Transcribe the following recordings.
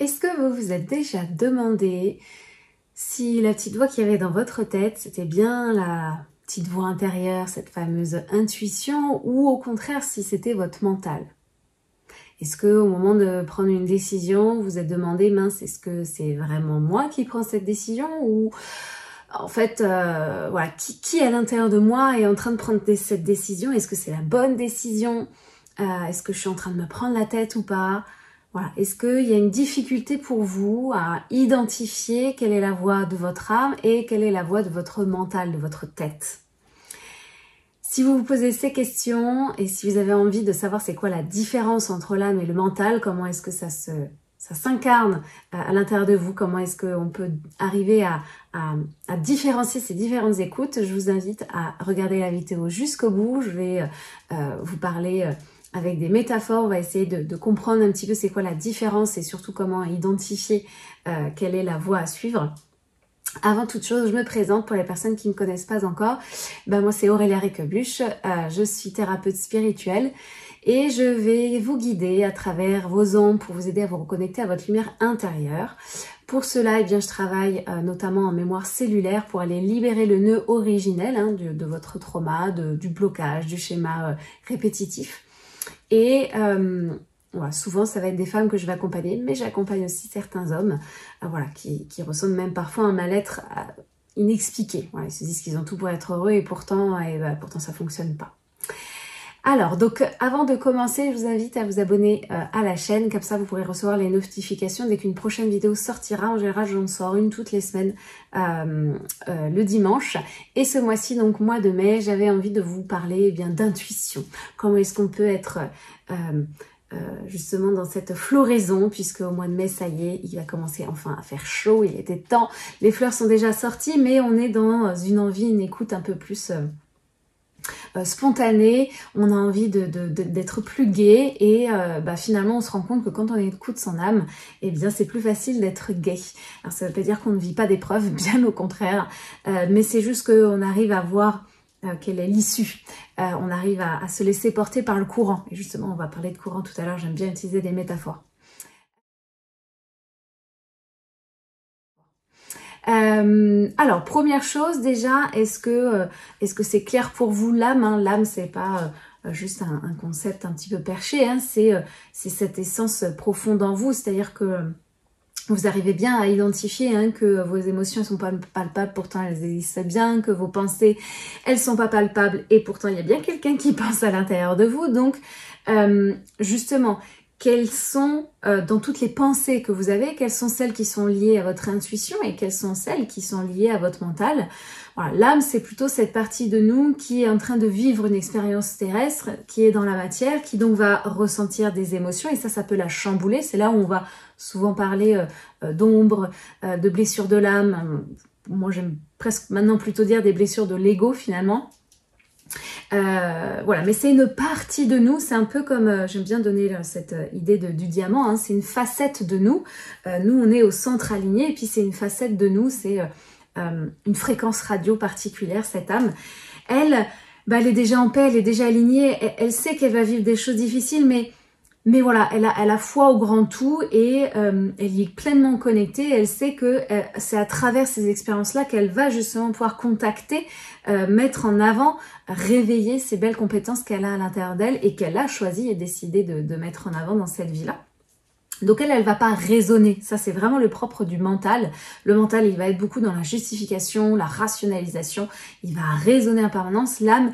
Est-ce que vous vous êtes déjà demandé si la petite voix qu'il y avait dans votre tête, c'était bien la petite voix intérieure, cette fameuse intuition, ou au contraire si c'était votre mental? Est-ce que au moment de prendre une décision, vous vous êtes demandé, mince, est-ce que c'est vraiment moi qui prends cette décision, ou en fait, voilà, qui à l'intérieur de moi est en train de prendre cette décision? Est-ce que c'est la bonne décision? Est-ce que je suis en train de me prendre la tête ou pas? Voilà. Est-ce qu'il y a une difficulté pour vous à identifier quelle est la voix de votre âme et quelle est la voix de votre mental, de votre tête? Si vous vous posez ces questions et si vous avez envie de savoir c'est quoi la différence entre l'âme et le mental, comment est-ce que ça s'incarne à l'intérieur de vous, comment est-ce qu'on peut arriver à différencier ces différentes écoutes, je vous invite à regarder la vidéo jusqu'au bout. Je vais vous parler avec des métaphores, on va essayer de comprendre un petit peu c'est quoi la différence et surtout comment identifier quelle est la voie à suivre. Avant toute chose, je me présente pour les personnes qui ne me connaissent pas encore. Moi, c'est Aurélia Réquebuche, je suis thérapeute spirituelle et je vais vous guider à travers vos ondes pour vous aider à vous reconnecter à votre lumière intérieure. Pour cela, je travaille notamment en mémoire cellulaire pour aller libérer le nœud originel de votre trauma, du blocage, du schéma répétitif. Et voilà, souvent, ça va être des femmes que je vais accompagner, mais j'accompagne aussi certains hommes qui ressentent même parfois un mal-être inexpliqué. Voilà, ils se disent qu'ils ont tout pour être heureux et pourtant ça ne fonctionne pas. Alors, donc, avant de commencer, je vous invite à vous abonner à la chaîne. Comme ça, vous pourrez recevoir les notifications dès qu'une prochaine vidéo sortira. En général, j'en sors une toutes les semaines le dimanche. Et ce mois-ci, donc mois de mai, j'avais envie de vous parler d'intuition. Comment est-ce qu'on peut être justement dans cette floraison, puisque au mois de mai, ça y est, il va commencer enfin à faire chaud, il était temps. Les fleurs sont déjà sorties, mais on est dans une envie, une écoute un peu plus spontanée, on a envie d'être plus gai et finalement on se rend compte que quand on écoute son âme, c'est plus facile d'être gai. Alors ça veut pas dire qu'on ne vit pas d'épreuves, bien au contraire, mais c'est juste qu'on arrive à voir quelle est l'issue. On arrive à se laisser porter par le courant. Et justement, on va parler de courant tout à l'heure, j'aime bien utiliser des métaphores. Alors, première chose déjà, est-ce que c'est clair pour vous l'âme? L'âme, c'est pas juste un concept un petit peu perché, c'est cette essence profonde en vous, c'est-à-dire que vous arrivez bien à identifier que vos émotions sont pas palpables, pourtant elles existent bien, que vos pensées, elles sont pas palpables et pourtant il y a bien quelqu'un qui pense à l'intérieur de vous. Donc, justement, quelles sont, dans toutes les pensées que vous avez, quelles sont celles qui sont liées à votre intuition et quelles sont celles qui sont liées à votre mental? Voilà, l'âme, c'est plutôt cette partie de nous qui est en train de vivre une expérience terrestre, qui est dans la matière, qui donc va ressentir des émotions et ça peut la chambouler. C'est là où on va souvent parler d'ombre, de blessures de l'âme. Moi, j'aime presque maintenant plutôt dire des blessures de l'ego finalement. Voilà, mais c'est une partie de nous, c'est un peu comme, j'aime bien donner cette idée du diamant, c'est une facette de nous. Nous, on est au centre aligné, et puis c'est une facette de nous, c'est une fréquence radio particulière, cette âme. Elle est déjà en paix, elle est déjà alignée, elle sait qu'elle va vivre des choses difficiles, mais voilà, elle a foi au grand tout et elle y est pleinement connectée. Elle sait que c'est à travers ces expériences-là qu'elle va justement pouvoir contacter, mettre en avant, réveiller ces belles compétences qu'elle a à l'intérieur d'elle et qu'elle a choisi et décidé de mettre en avant dans cette vie-là. Donc elle va pas raisonner. Ça, c'est vraiment le propre du mental. Le mental, il va être beaucoup dans la justification, la rationalisation. Il va raisonner en permanence. L'âme,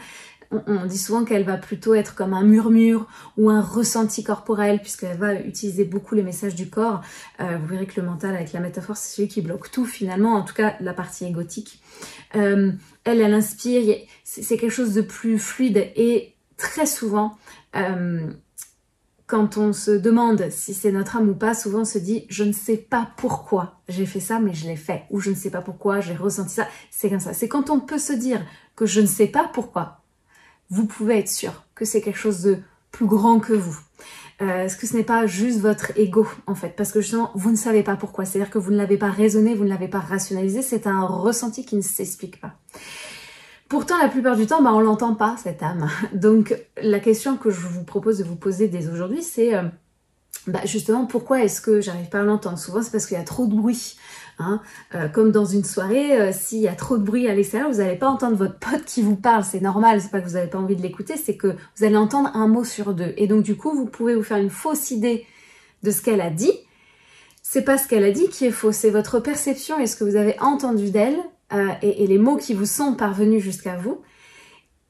on dit souvent qu'elle va plutôt être comme un murmure ou un ressenti corporel puisqu'elle va utiliser beaucoup les messages du corps. Vous verrez que le mental, avec la métaphore, c'est celui qui bloque tout finalement, en tout cas la partie égotique. Elle inspire, c'est quelque chose de plus fluide et très souvent, quand on se demande si c'est notre âme ou pas, souvent on se dit « je ne sais pas pourquoi j'ai fait ça, mais je l'ai fait » ou « je ne sais pas pourquoi j'ai ressenti ça ». C'est comme ça. C'est quand on peut se dire que je ne sais pas pourquoi, vous pouvez être sûr que c'est quelque chose de plus grand que vous. Est-ce que ce n'est pas juste votre ego en fait? Parce que justement, vous ne savez pas pourquoi. C'est-à-dire que vous ne l'avez pas raisonné, vous ne l'avez pas rationalisé. C'est un ressenti qui ne s'explique pas. Pourtant, la plupart du temps, on l'entend pas, cette âme. Donc, la question que je vous propose de vous poser dès aujourd'hui, c'est justement, pourquoi est-ce que j'arrive pas à l'entendre? Souvent, c'est parce qu'il y a trop de bruit. Hein. Comme dans une soirée, s'il y a trop de bruit à l'extérieur, vous n'allez pas entendre votre pote qui vous parle. C'est normal, c'est pas que vous n'avez pas envie de l'écouter, c'est que vous allez entendre un mot sur deux. Et donc, du coup, vous pouvez vous faire une fausse idée de ce qu'elle a dit. C'est pas ce qu'elle a dit qui est faux, c'est votre perception et ce que vous avez entendu d'elle et les mots qui vous sont parvenus jusqu'à vous.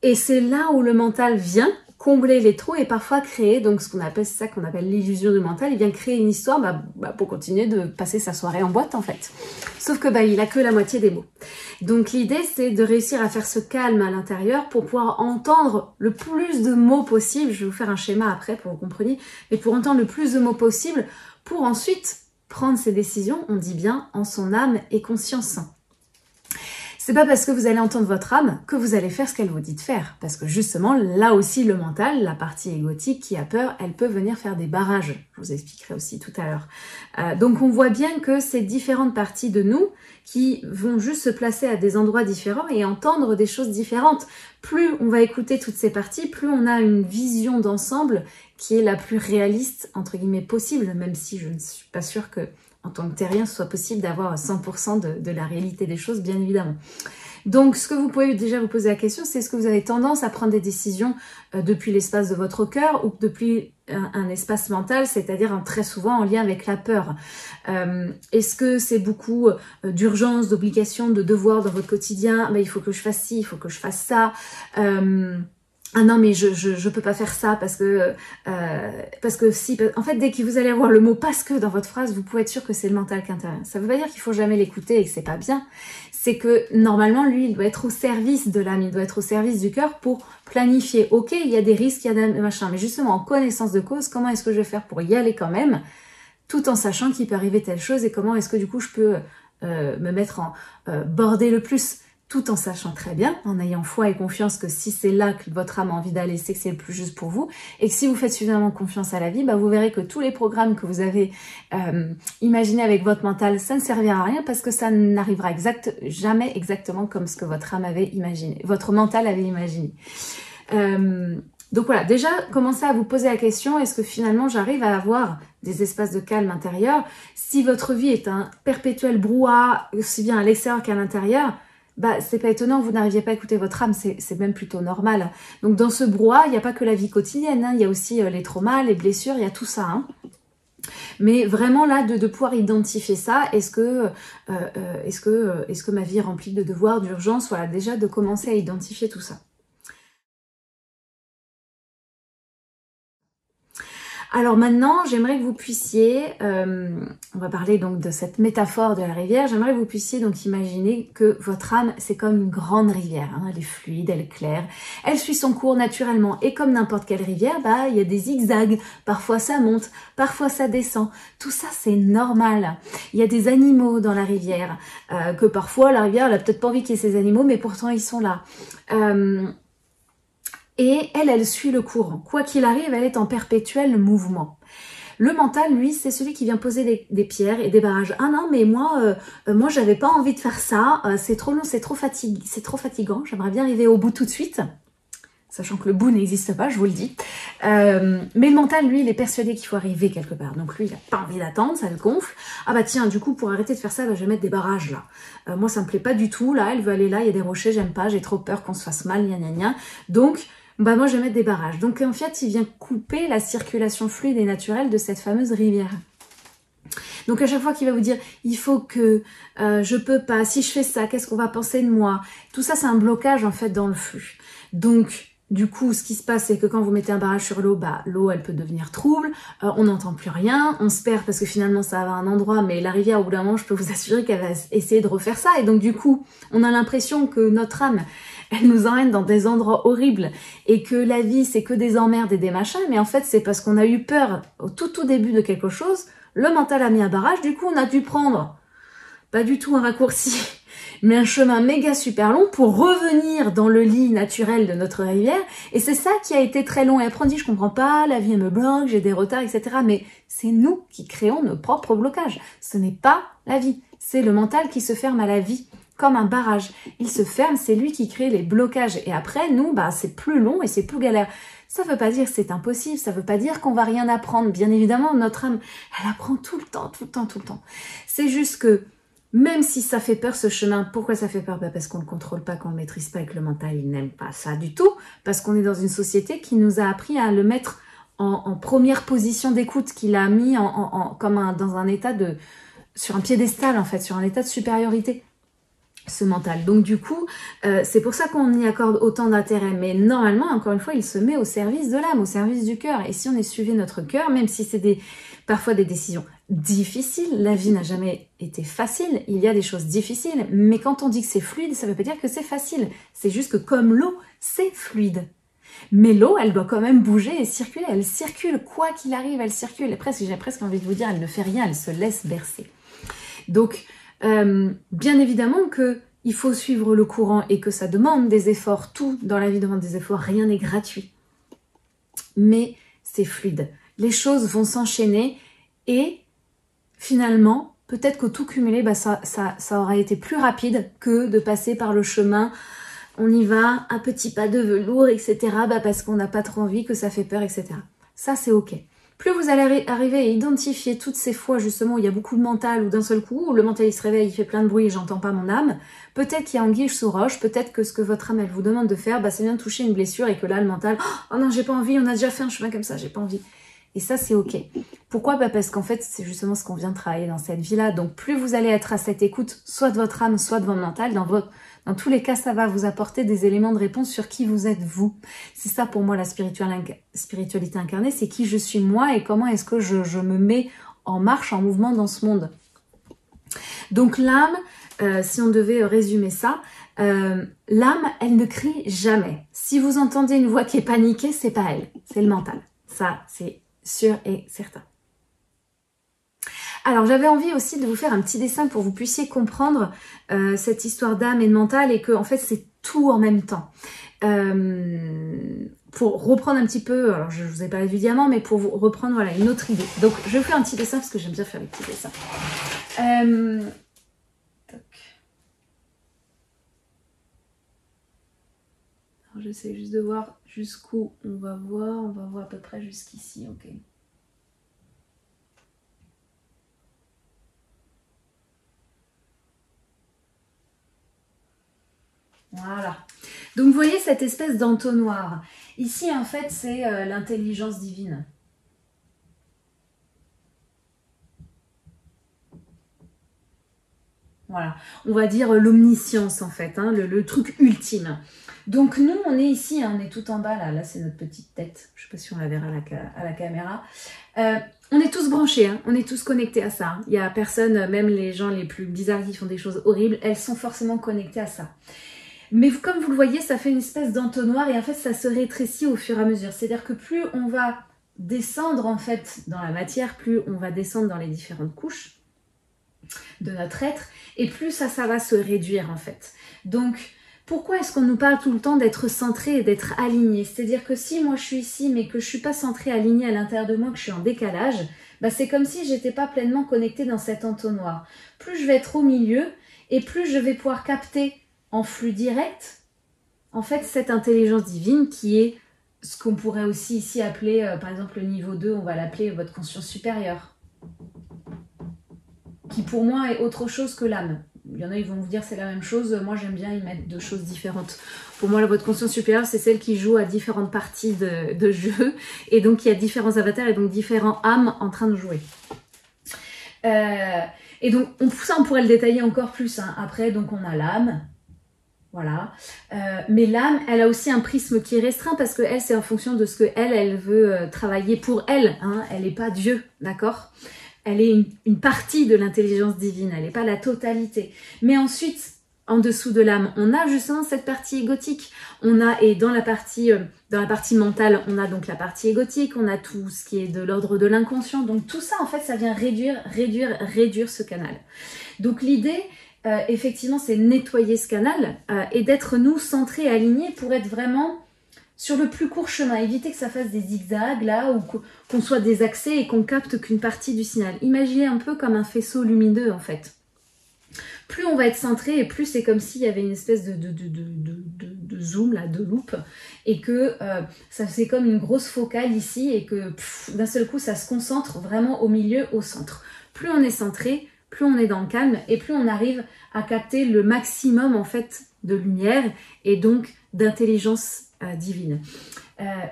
Et c'est là où le mental vient combler les trous et parfois créer, donc ce qu'on appelle, c'est ça qu'on appelle l'illusion du mental, il vient créer une histoire pour continuer de passer sa soirée en boîte en fait. Sauf que il a que la moitié des mots. Donc l'idée c'est de réussir à faire ce calme à l'intérieur pour pouvoir entendre le plus de mots possible, je vais vous faire un schéma après pour que vous compreniez, mais pour entendre le plus de mots possible pour ensuite prendre ses décisions, on dit bien en son âme et conscience. C'est pas parce que vous allez entendre votre âme que vous allez faire ce qu'elle vous dit de faire. Parce que justement, là aussi, le mental, la partie égotique qui a peur, elle peut venir faire des barrages. Je vous expliquerai aussi tout à l'heure. Donc on voit bien que ces différentes parties de nous qui vont juste se placer à des endroits différents et entendre des choses différentes. Plus on va écouter toutes ces parties, plus on a une vision d'ensemble qui est la plus réaliste, entre guillemets, possible, même si je ne suis pas sûre que en tant que terrien, ce soit possible d'avoir 100% de la réalité des choses, bien évidemment. Donc, ce que vous pouvez déjà vous poser la question, c'est est-ce que vous avez tendance à prendre des décisions depuis l'espace de votre cœur ou depuis un espace mental, c'est-à-dire très souvent en lien avec la peur. Est-ce que c'est beaucoup d'urgence, d'obligation, de devoir dans votre quotidien? Il faut que je fasse ci, il faut que je fasse ça. Ah non mais je peux pas faire ça parce que si, en fait dès que vous allez avoir le mot parce que dans votre phrase, vous pouvez être sûr que c'est le mental qui intervient. Ça veut pas dire qu'il faut jamais l'écouter et que c'est pas bien, c'est que normalement lui il doit être au service de l'âme, il doit être au service du cœur pour planifier. Ok, il y a des risques, il y a des machins, mais justement en connaissance de cause, comment est-ce que je vais faire pour y aller quand même, tout en sachant qu'il peut arriver telle chose et comment est-ce que du coup je peux me mettre en border le plus, tout en sachant très bien, en ayant foi et confiance que si c'est là que votre âme a envie d'aller, c'est que c'est le plus juste pour vous, et que si vous faites suffisamment confiance à la vie, vous verrez que tous les programmes que vous avez imaginés avec votre mental, ça ne servira à rien parce que ça n'arrivera jamais exactement comme ce que votre âme avait imaginé, votre mental avait imaginé. Donc voilà, déjà, commencez à vous poser la question, est-ce que finalement j'arrive à avoir des espaces de calme intérieur? Si votre vie est un perpétuel brouhaha, aussi bien à l'extérieur qu'à l'intérieur, c'est pas étonnant, vous n'arriviez pas à écouter votre âme, c'est même plutôt normal. Donc dans ce brouhaha, il n'y a pas que la vie quotidienne, il y a aussi les traumas, les blessures, il y a tout ça. Mais vraiment là, de pouvoir identifier ça, est-ce que ma vie est remplie de devoirs, d'urgences, voilà, déjà de commencer à identifier tout ça. Alors maintenant, j'aimerais que vous puissiez, on va parler donc de cette métaphore de la rivière, j'aimerais que vous puissiez donc imaginer que votre âme, c'est comme une grande rivière, elle est fluide, elle est claire, elle suit son cours naturellement, et comme n'importe quelle rivière, il y a des zigzags, parfois ça monte, parfois ça descend, tout ça c'est normal. Il y a des animaux dans la rivière, que parfois la rivière, elle a peut-être pas envie qu'il y ait ces animaux, mais pourtant ils sont là. Et elle suit le courant. Quoi qu'il arrive, elle est en perpétuel mouvement. Le mental, lui, c'est celui qui vient poser des pierres et des barrages. Ah non, mais moi j'avais pas envie de faire ça. C'est trop long, c'est trop fatigant. J'aimerais bien arriver au bout tout de suite. Sachant que le bout n'existe pas, je vous le dis. Mais le mental, lui, il est persuadé qu'il faut arriver quelque part. Donc lui, il n'a pas envie d'attendre, ça le gonfle. Ah tiens, du coup, pour arrêter de faire ça, je vais mettre des barrages là. Moi, ça me plaît pas du tout. Là, elle veut aller là, il y a des rochers, j'aime pas, j'ai trop peur qu'on se fasse mal, gna gna gna. Donc, moi, je vais mettre des barrages. Donc, en fait, il vient couper la circulation fluide et naturelle de cette fameuse rivière. Donc, à chaque fois qu'il va vous dire, il faut que, je peux pas, si je fais ça, qu'est-ce qu'on va penser de moi? Tout ça, c'est un blocage, en fait, dans le flux. Donc, du coup, ce qui se passe, c'est que quand vous mettez un barrage sur l'eau, l'eau, elle peut devenir trouble, on n'entend plus rien, on se perd parce que finalement, ça va à un endroit, mais la rivière, au bout d'un moment, je peux vous assurer qu'elle va essayer de refaire ça. Et donc, du coup, on a l'impression que notre âme, elle nous emmène dans des endroits horribles et que la vie, c'est que des emmerdes et des machins, mais en fait, c'est parce qu'on a eu peur au tout début de quelque chose, le mental a mis un barrage, du coup, on a dû prendre, pas du tout un raccourci, mais un chemin méga super long pour revenir dans le lit naturel de notre rivière, et c'est ça qui a été très long, et après on dit, je comprends pas, la vie elle me bloque, j'ai des retards, etc., mais c'est nous qui créons nos propres blocages, ce n'est pas la vie, c'est le mental qui se ferme à la vie, comme un barrage. Il se ferme, c'est lui qui crée les blocages. Et après, nous, c'est plus long et c'est plus galère. Ça ne veut pas dire que c'est impossible, ça ne veut pas dire qu'on va rien apprendre. Bien évidemment, notre âme, elle apprend tout le temps, tout le temps, tout le temps. C'est juste que même si ça fait peur ce chemin, pourquoi ça fait peur? Parce qu'on ne le contrôle pas, qu'on ne le maîtrise pas et que le mental, il n'aime pas ça du tout. Parce qu'on est dans une société qui nous a appris à le mettre en première position d'écoute, qui l'a mis dans un état sur un piédestal en fait, sur un état de supériorité, ce mental. Donc du coup, c'est pour ça qu'on y accorde autant d'intérêt. Mais normalement, encore une fois, il se met au service de l'âme, au service du cœur. Et si on est suivi notre cœur, même si c'est parfois des décisions difficiles, la vie n'a jamais été facile, il y a des choses difficiles, mais quand on dit que c'est fluide, ça ne veut pas dire que c'est facile. C'est juste que comme l'eau, c'est fluide. Mais l'eau, elle doit quand même bouger et circuler. Elle circule, quoi qu'il arrive, elle circule. Et j'ai presque envie de vous dire, elle ne fait rien, elle se laisse bercer. Donc, bien évidemment qu'il faut suivre le courant et que ça demande des efforts. Tout dans la vie demande des efforts, rien n'est gratuit. Mais c'est fluide. Les choses vont s'enchaîner et finalement, peut-être qu'au tout cumulé, ça aura été plus rapide que de passer par le chemin. On y va, un petit pas de velours, etc. Parce qu'on n'a pas trop envie, que ça fait peur, etc. Ça, c'est ok. Plus vous allez arriver à identifier toutes ces fois, justement, où il y a beaucoup de mental, ou d'un seul coup, où le mental, il se réveille, il fait plein de bruit et j'entends pas mon âme, peut-être qu'il y a anguille sous roche, peut-être que ce que votre âme, elle vous demande de faire, c'est bien de toucher une blessure et que là, le mental, oh non, j'ai pas envie, on a déjà fait un chemin comme ça, j'ai pas envie. Et ça, c'est ok. Pourquoi? Parce qu'en fait, c'est justement ce qu'on vient de travailler dans cette vie-là. Donc, plus vous allez être à cette écoute, soit de votre âme, soit de votre mental, dans tous les cas, ça va vous apporter des éléments de réponse sur qui vous êtes vous. C'est ça pour moi la spiritualité incarnée, c'est qui je suis moi et comment est-ce que je me mets en marche, en mouvement dans ce monde. Donc l'âme, si on devait résumer ça, l'âme, elle ne crie jamais. Si vous entendez une voix qui est paniquée, c'est pas elle, c'est le mental. Ça, c'est sûr et certain. Alors j'avais envie aussi de vous faire un petit dessin pour que vous puissiez comprendre cette histoire d'âme et de mental et que en fait c'est tout en même temps. Pour reprendre un petit peu, alors je vous ai parlé du diamant, mais pour vous reprendre voilà, une autre idée. Donc je vais faire un petit dessin parce que j'aime bien faire les petits dessins. J'essaie juste de voir jusqu'où on va voir à peu près jusqu'ici, ok. Voilà. Donc vous voyez cette espèce d'entonnoir. Ici en fait c'est l'intelligence divine. Voilà. On va dire l'omniscience en fait, hein, le truc ultime. Donc nous on est ici, hein, on est tout en bas là c'est notre petite tête. Je ne sais pas si on la verra à la caméra. On est tous branchés, hein, on est tous connectés à ça. Il n'y a personne, même les gens les plus bizarres qui font des choses horribles, elles sont forcément connectées à ça. Mais comme vous le voyez, ça fait une espèce d'entonnoir et en fait, ça se rétrécit au fur et à mesure. C'est-à-dire que plus on va descendre en fait dans la matière, plus on va descendre dans les différentes couches de notre être et plus ça va se réduire en fait. Donc, pourquoi est-ce qu'on nous parle tout le temps d'être centré et d'être aligné? C'est-à-dire que si moi je suis ici mais que je suis pas centrée, alignée à l'intérieur de moi, que je suis en décalage, c'est comme si j'étais pas pleinement connectée dans cet entonnoir. Plus je vais être au milieu et plus je vais pouvoir capter en flux direct, en fait, cette intelligence divine qui est ce qu'on pourrait aussi ici appeler, par exemple, le niveau 2, on va l'appeler votre conscience supérieure. Qui pour moi est autre chose que l'âme. Il y en a, ils vont vous dire c'est la même chose. Moi, j'aime bien y mettre deux choses différentes. Pour moi, votre conscience supérieure, c'est celle qui joue à différentes parties de jeu. Et donc, il y a différents avatars et donc différents âmes en train de jouer. Et donc, ça, on pourrait le détailler encore plus. Hein. Après, donc, on a l'âme. Voilà. Mais l'âme, elle a aussi un prisme qui est restreint parce que elle, c'est en fonction de ce que elle veut travailler pour elle. Hein. Elle n'est pas Dieu, d'accord? Elle est une partie de l'intelligence divine, elle n'est pas la totalité. Mais ensuite, en dessous de l'âme, on a justement cette partie égotique. Et dans la partie mentale, on a donc la partie égotique, on a tout ce qui est de l'ordre de l'inconscient. Donc tout ça, en fait, ça vient réduire ce canal. Donc l'idée, effectivement, c'est nettoyer ce canal et d'être nous centrés, alignés pour être vraiment sur le plus court chemin, éviter que ça fasse des zigzags là ou qu'on soit désaxé et qu'on capte qu'une partie du signal. Imaginez un peu comme un faisceau lumineux en fait. plus on va être centré et plus c'est comme s'il y avait une espèce de zoom, là, de loupe, et que ça c'est comme une grosse focale ici et que d'un seul coup ça se concentre vraiment au milieu, au centre. Plus on est centré, plus on est dans le calme et plus on arrive à capter le maximum en fait de lumière et donc d'intelligence divine.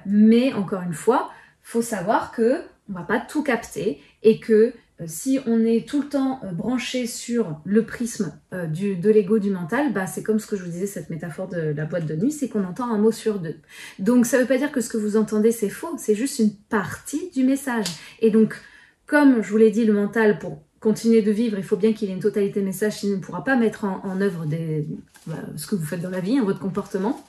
Mais encore une fois, faut savoir que on va pas tout capter et que si on est tout le temps branché sur le prisme de l'ego, du mental, bah c'est comme ce que je vous disais, cette métaphore de la boîte de nuit, c'est qu'on entend un mot sur deux. Donc ça veut pas dire que ce que vous entendez c'est faux, c'est juste une partie du message. Et donc, comme je vous l'ai dit, le mental, pour continuer de vivre, il faut bien qu'il ait une totalité de message, sinon il ne pourra pas mettre en œuvre ce que vous faites dans la vie, votre comportement.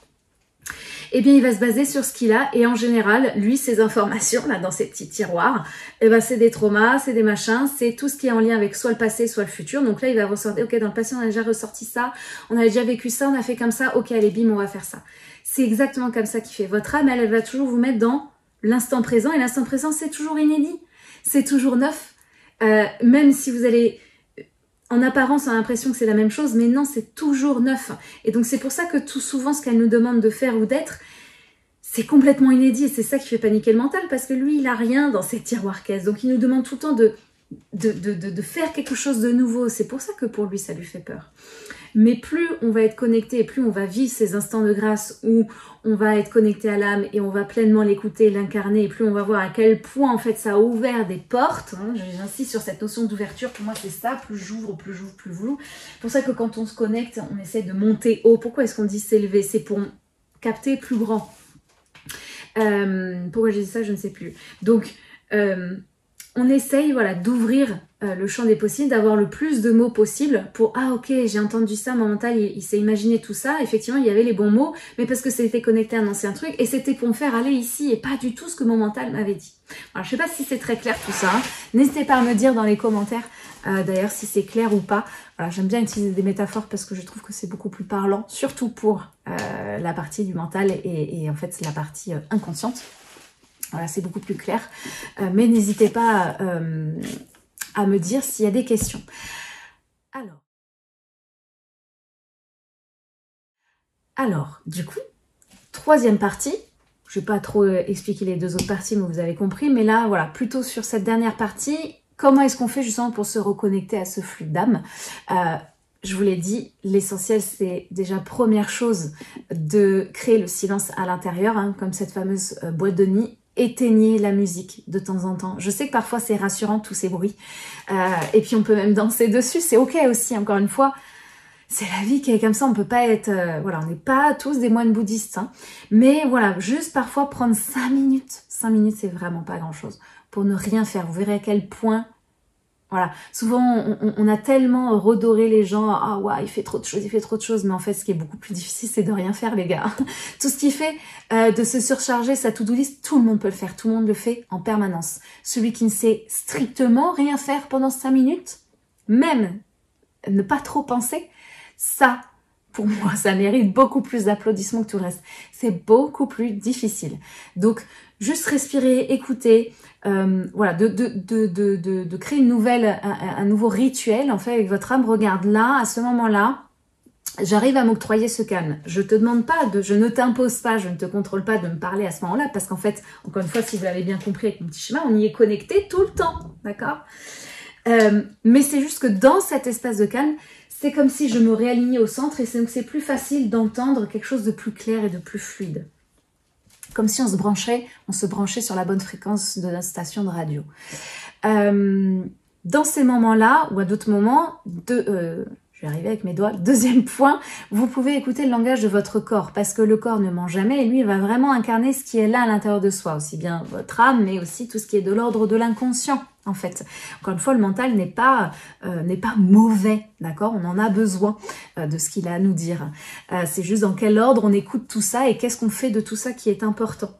Eh bien, il va se baser sur ce qu'il a. Et en général, lui, ces informations, là, dans ces petits tiroirs, eh ben, c'est des traumas, c'est des machins, c'est tout ce qui est en lien avec soit le passé, soit le futur. Donc là, il va ressortir, ok, dans le passé, on a déjà ressorti ça, on a déjà vécu ça, on a fait comme ça, ok, allez, bim, on va faire ça. C'est exactement comme ça qu'il fait. Votre âme, elle va toujours vous mettre dans l'instant présent. Et l'instant présent, c'est toujours inédit. C'est toujours neuf. Même si vous allez... En apparence, on a l'impression que c'est la même chose, mais non, c'est toujours neuf. Et donc, c'est pour ça que tout souvent, ce qu'elle nous demande de faire ou d'être, c'est complètement inédit. Et c'est ça qui fait paniquer le mental, parce que lui, il a rien dans ses tiroirs caisses. Donc, il nous demande tout le temps de faire quelque chose de nouveau. C'est pour ça que pour lui, ça lui fait peur. Mais plus on va être connecté, plus on va vivre ces instants de grâce où on va être connecté à l'âme et on va pleinement l'écouter, l'incarner, et plus on va voir à quel point en fait ça a ouvert des portes. J'insiste sur cette notion d'ouverture, pour moi c'est ça, plus j'ouvre, plus j'ouvre, plus j'ouvre. C'est pour ça que quand on se connecte, on essaie de monter haut. Pourquoi est-ce qu'on dit s'élever? C'est pour capter plus grand. Pourquoi j'ai dit ça, je ne sais plus. Donc, on essaye voilà, d'ouvrir le champ des possibles, d'avoir le plus de mots possible pour « Ah ok, j'ai entendu ça, mon mental, il s'est imaginé tout ça. » Effectivement, il y avait les bons mots, mais parce que c'était connecté à un ancien truc et c'était pour me faire aller ici et pas du tout ce que mon mental m'avait dit. Alors, je sais pas si c'est très clair tout ça. Hein. N'hésitez pas à me dire dans les commentaires d'ailleurs si c'est clair ou pas. Voilà, j'aime bien utiliser des métaphores parce que je trouve que c'est beaucoup plus parlant, surtout pour la partie du mental et en fait la partie inconsciente. Voilà, c'est beaucoup plus clair. Mais n'hésitez pas à me dire s'il y a des questions. Alors, du coup, troisième partie. Je ne vais pas trop expliquer les deux autres parties, mais vous avez compris. Mais là, voilà, plutôt sur cette dernière partie, comment est-ce qu'on fait justement pour se reconnecter à ce flux d'âme? Je vous l'ai dit, l'essentiel, c'est déjà première chose de créer le silence à l'intérieur, hein, comme cette fameuse boîte de nuit. Éteignez la musique de temps en temps. Je sais que parfois c'est rassurant tous ces bruits. Et puis on peut même danser dessus, c'est ok aussi, encore une fois. C'est la vie qui est comme ça, on peut pas être... voilà, on n'est pas tous des moines bouddhistes. Hein. Mais voilà, juste parfois prendre 5 minutes. 5 minutes, c'est vraiment pas grand-chose. Pour ne rien faire. Vous verrez à quel point... Voilà, souvent on a tellement redoré les gens, ah ouais, il fait trop de choses, il fait trop de choses, mais en fait ce qui est beaucoup plus difficile c'est de rien faire les gars. Tout ce qui fait de se surcharger sa to-do list, tout le monde peut le faire, tout le monde le fait en permanence. Celui qui ne sait strictement rien faire pendant 5 minutes, même ne pas trop penser, ça, pour moi, ça mérite beaucoup plus d'applaudissements que tout le reste. C'est beaucoup plus difficile. Donc, juste respirer, écouter, voilà, de créer une nouvelle, un nouveau rituel, en fait, avec votre âme. Regarde là, à ce moment-là, j'arrive à m'octroyer ce calme. Je te demande pas, je ne t'impose pas, je ne te contrôle pas de me parler à ce moment-là, parce qu'en fait, encore une fois, si vous l'avez bien compris avec mon petit schéma, on y est connecté tout le temps, d'accord? Mais c'est juste que dans cet espace de calme, c'est comme si je me réalignais au centre et donc c'est plus facile d'entendre quelque chose de plus clair et de plus fluide. Comme si on se branchait sur la bonne fréquence de notre station de radio. Dans ces moments-là, ou à d'autres moments, je vais arriver avec mes doigts, deuxième point, vous pouvez écouter le langage de votre corps, parce que le corps ne ment jamais, et lui, il va vraiment incarner ce qui est là à l'intérieur de soi, aussi bien votre âme, mais aussi tout ce qui est de l'ordre de l'inconscient, en fait. Encore une fois, le mental n'est pas mauvais, d'accord? On en a besoin de ce qu'il a à nous dire. C'est juste dans quel ordre on écoute tout ça, et qu'est-ce qu'on fait de tout ça qui est important.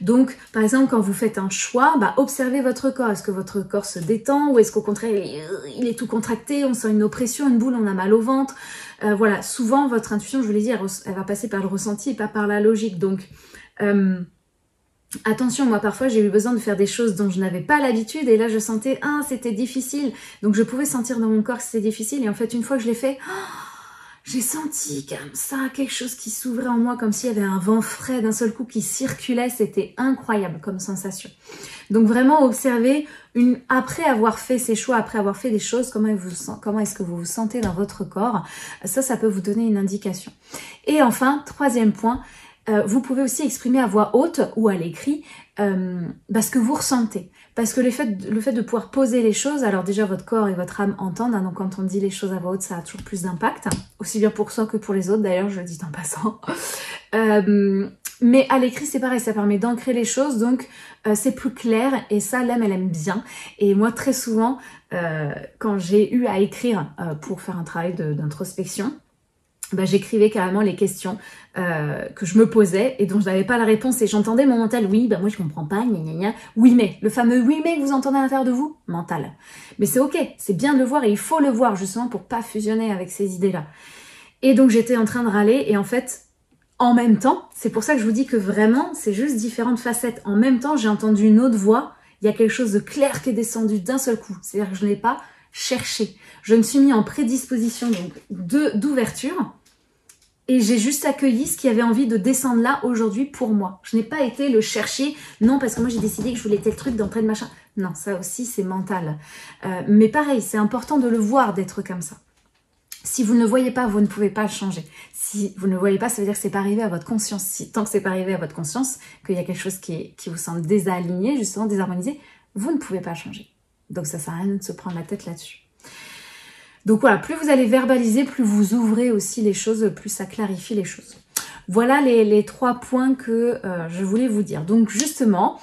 Donc, par exemple, quand vous faites un choix, observez votre corps. Est-ce que votre corps se détend ou est-ce qu'au contraire, il est tout contracté, on sent une oppression, une boule, on a mal au ventre. Voilà, souvent, votre intuition, je vous l'ai dit, elle va passer par le ressenti et pas par la logique. Donc, Attention, moi parfois j'ai eu besoin de faire des choses dont je n'avais pas l'habitude et là je sentais, c'était difficile. Donc je pouvais sentir dans mon corps que c'était difficile et en fait une fois que je l'ai fait, j'ai senti comme ça quelque chose qui s'ouvrait en moi, comme s'il y avait un vent frais d'un seul coup qui circulait. C'était incroyable comme sensation. Donc vraiment observer après avoir fait ces choix, après avoir fait des choses, comment est-ce que vous vous sentez dans votre corps. Ça peut vous donner une indication. Et enfin, troisième point, vous pouvez aussi exprimer à voix haute ou à l'écrit ce que vous ressentez. Parce que le fait de pouvoir poser les choses, alors déjà votre corps et votre âme entendent, donc quand on dit les choses à voix haute, ça a toujours plus d'impact, aussi bien pour soi que pour les autres, d'ailleurs je le dis en passant. Mais à l'écrit c'est pareil, ça permet d'ancrer les choses, donc c'est plus clair et ça l'âme elle aime bien. Et moi très souvent, quand j'ai eu à écrire pour faire un travail d'introspection, j'écrivais carrément les questions que je me posais et dont je n'avais pas la réponse et j'entendais mon mental, oui, moi je comprends pas, gna gna gna, oui mais, le fameux oui mais que vous entendez à l'intérieur de vous, mental. Mais c'est ok, c'est bien de le voir et il faut le voir justement pour pas fusionner avec ces idées-là. Et donc j'étais en train de râler et en fait, en même temps, c'est pour ça que je vous dis que vraiment, c'est juste différentes facettes. En même temps, j'ai entendu une autre voix, il y a quelque chose de clair qui est descendu d'un seul coup. C'est-à-dire que je n'ai pas cherché. Je me suis mis en prédisposition donc d'ouverture et j'ai juste accueilli ce qui avait envie de descendre là aujourd'hui pour moi. Je n'ai pas été le chercher, non parce que moi j'ai décidé que je voulais tel truc dans tel machin. Non, ça aussi c'est mental. Mais pareil, c'est important de le voir, d'être comme ça. Si vous ne le voyez pas, vous ne pouvez pas le changer. Si vous ne le voyez pas, ça veut dire que c'est pas arrivé à votre conscience. Tant que c'est pas arrivé à votre conscience, qu'il y a quelque chose qui vous semble désaligné, justement désharmonisé, vous ne pouvez pas changer. Donc ça sert à rien de se prendre la tête là-dessus. Donc voilà, plus vous allez verbaliser, plus vous ouvrez aussi les choses, plus ça clarifie les choses. Voilà les 3 points que je voulais vous dire. Donc justement,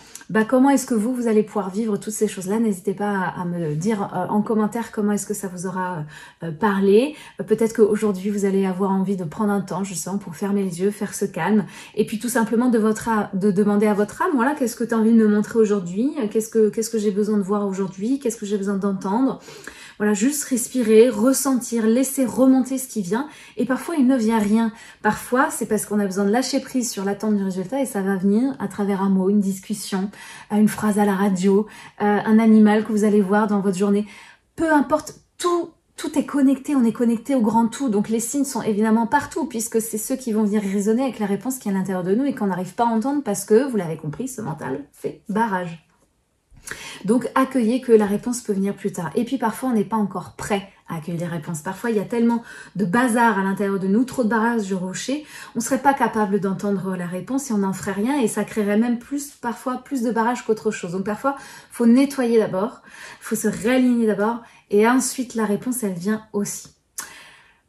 comment est-ce que vous allez pouvoir vivre toutes ces choses-là? N'hésitez pas à me dire en commentaire comment est-ce que ça vous aura parlé. Peut-être qu'aujourd'hui, vous allez avoir envie de prendre un temps justement pour fermer les yeux, faire ce calme. Et puis tout simplement de demander à votre âme, voilà, qu'est-ce que tu as envie de me montrer aujourd'hui? Qu'est-ce que j'ai besoin de voir aujourd'hui? Qu'est-ce que j'ai besoin d'entendre? Voilà, juste respirer, ressentir, laisser remonter ce qui vient. Et parfois, il ne vient rien. Parfois, c'est parce qu'on a besoin de lâcher prise sur l'attente du résultat et ça va venir à travers un mot, une discussion, une phrase à la radio, un animal que vous allez voir dans votre journée. Peu importe, tout est connecté, on est connecté au grand tout. Donc les signes sont évidemment partout puisque c'est ceux qui vont venir résonner avec la réponse qui est à l'intérieur de nous et qu'on n'arrive pas à entendre parce que, vous l'avez compris, ce mental fait barrage. Donc accueillez que la réponse peut venir plus tard. Et puis parfois on n'est pas encore prêt à accueillir les réponses. Parfois il y a tellement de bazar à l'intérieur de nous, trop de barrages du rocher, on ne serait pas capable d'entendre la réponse et on n'en ferait rien et ça créerait même parfois plus de barrages qu'autre chose. Donc parfois il faut nettoyer d'abord, il faut se réaligner d'abord et ensuite la réponse elle vient aussi.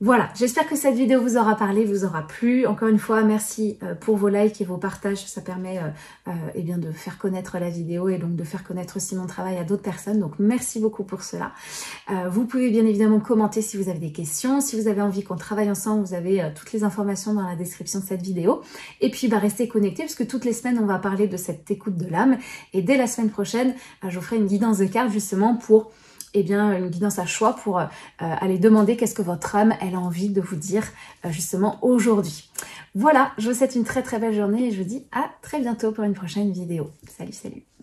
Voilà, j'espère que cette vidéo vous aura parlé, vous aura plu. Encore une fois, merci pour vos likes et vos partages. Ça permet de faire connaître la vidéo et donc de faire connaître aussi mon travail à d'autres personnes. Donc merci beaucoup pour cela. Vous pouvez bien évidemment commenter si vous avez des questions. Si vous avez envie qu'on travaille ensemble, vous avez toutes les informations dans la description de cette vidéo. Et puis restez connectés puisque toutes les semaines, on va parler de cette écoute de l'âme. Et dès la semaine prochaine, je vous ferai une guidance de cartes justement pour... une guidance à choix pour aller demander qu'est-ce que votre âme elle a envie de vous dire justement aujourd'hui. Voilà, je vous souhaite une très très belle journée et je vous dis à très bientôt pour une prochaine vidéo. Salut, salut!